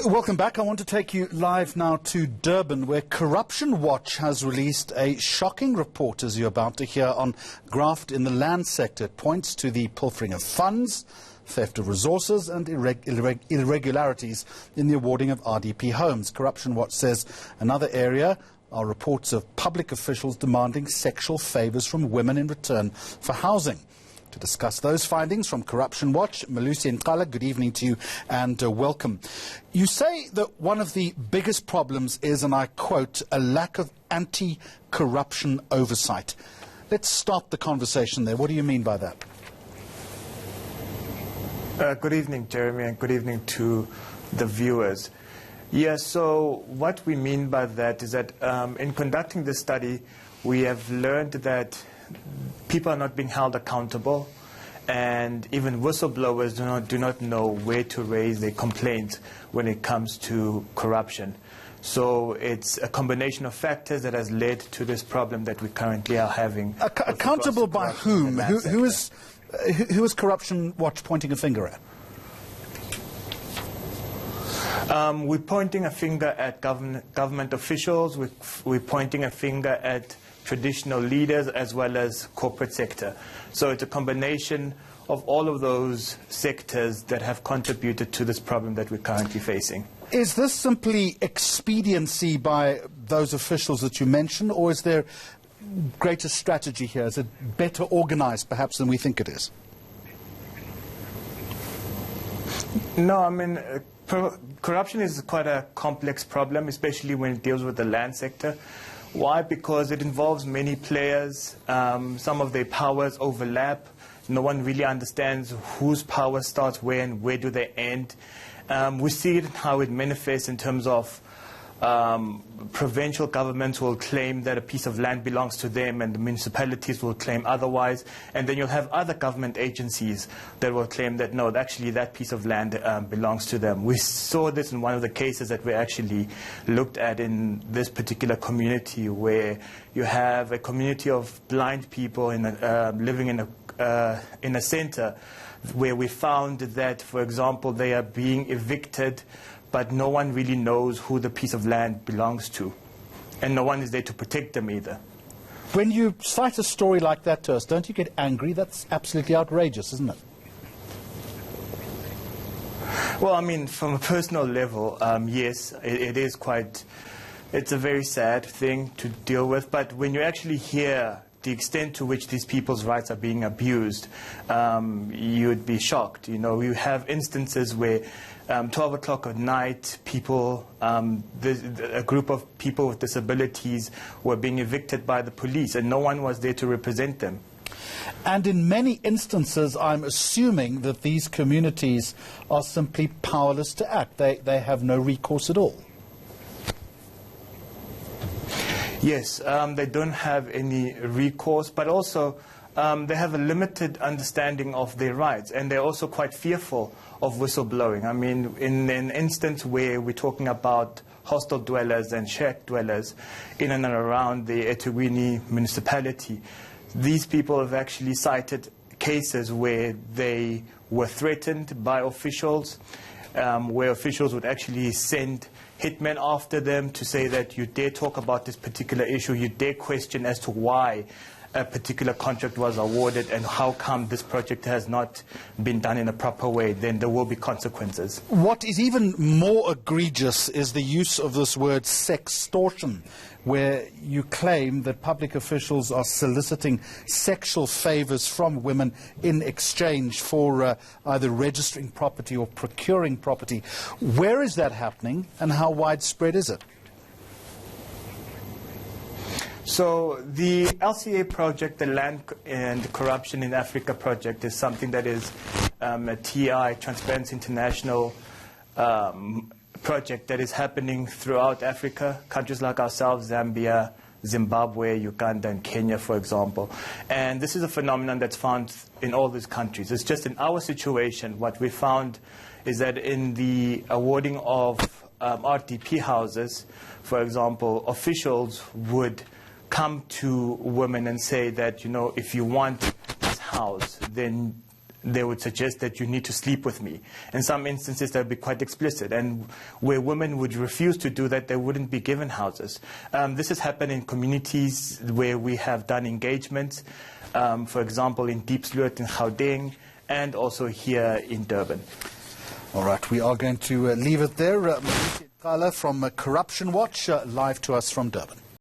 Welcome back. I want to take you live now to Durban, where Corruption Watch has released a shocking report, as you're about to hear, on graft in the land sector. It points to the pilfering of funds, theft of resources and irregularities in the awarding of RDP homes. Corruption Watch says another area are reports of public officials demanding sexual favours from women in return for housing. To discuss those findings from Corruption Watch, Malusi Nkala, good evening to you and welcome. You say that one of the biggest problems is, and I quote, a lack of anti-corruption oversight. Let's start the conversation there. What do you mean by that? Good evening, Jeremy, and good evening to the viewers. Yes, so what we mean by that is that in conducting this study, we have learned that people are not being held accountable, and even whistleblowers do not know where to raise their complaints when it comes to corruption. So it's a combination of factors that has led to this problem that we currently are having. Accountable by whom? Who is Corruption Watch pointing a finger at? We're pointing a finger at government officials. We're pointing a finger at traditional leaders as well as corporate sector. So it's a combination of all of those sectors that have contributed to this problem that we're currently facing. Is this simply expediency by those officials that you mentioned, or is there greater strategy here? Is it better organized perhaps than we think it is? No, I mean, corruption is quite a complex problem, especially when it deals with the land sector. Why? Because it involves many players. Some of their powers overlap. No one really understands whose power starts where and where do they end. We see it how it manifests in terms of provincial governments will claim that a piece of land belongs to them and the municipalities will claim otherwise. And then you'll have other government agencies that will claim that, no, actually that piece of land belongs to them. We saw this in one of the cases that we actually looked at in this particular community, where you have a community of blind people living in a center where we found that, for example, they are being evicted, but no one really knows who the piece of land belongs to. And no one is there to protect them either. When you cite a story like that to us, don't you get angry? That's absolutely outrageous, isn't it? Well, I mean, from a personal level, yes, it is quite, it's a very sad thing to deal with. But when you actually hear the extent to which these people's rights are being abused, you'd be shocked. You know, you have instances where 12 o'clock at night, people, a group of people with disabilities were being evicted by the police, and no one was there to represent them. And in many instances, I'm assuming that these communities are simply powerless to act. They have no recourse at all. Yes, they don't have any recourse, but also they have a limited understanding of their rights, and they're also quite fearful of whistleblowing. I mean, in an instance where we're talking about hostel dwellers and shack dwellers in and around the eThekwini municipality, these people have actually cited cases where they were threatened by officials, where officials would actually send hitmen after them to say that you dare talk about this particular issue, you dare question as to why a particular contract was awarded and how come this project has not been done in a proper way, then there will be consequences. What is even more egregious is the use of this word sextortion, where you claim that public officials are soliciting sexual favours from women in exchange for either registering property or procuring property. Where is that happening, and how widespread is it? So the LCA project, the Land and Corruption in Africa project, is something that is a TI, Transparency International project that is happening throughout Africa, countries like ourselves, Zambia, Zimbabwe, Uganda, and Kenya, for example. And this is a phenomenon that's found in all these countries. It's just in our situation, what we found is that in the awarding of RDP houses, for example, officials would come to women and say that, you know, if you want this house, then they would suggest that you need to sleep with me. In some instances, that would be quite explicit. And where women would refuse to do that, they wouldn't be given houses. This has happened in communities where we have done engagements, for example, in Diepsloot in Gauteng, and also here in Durban. All right, we are going to leave it there. From Corruption Watch, live to us from Durban.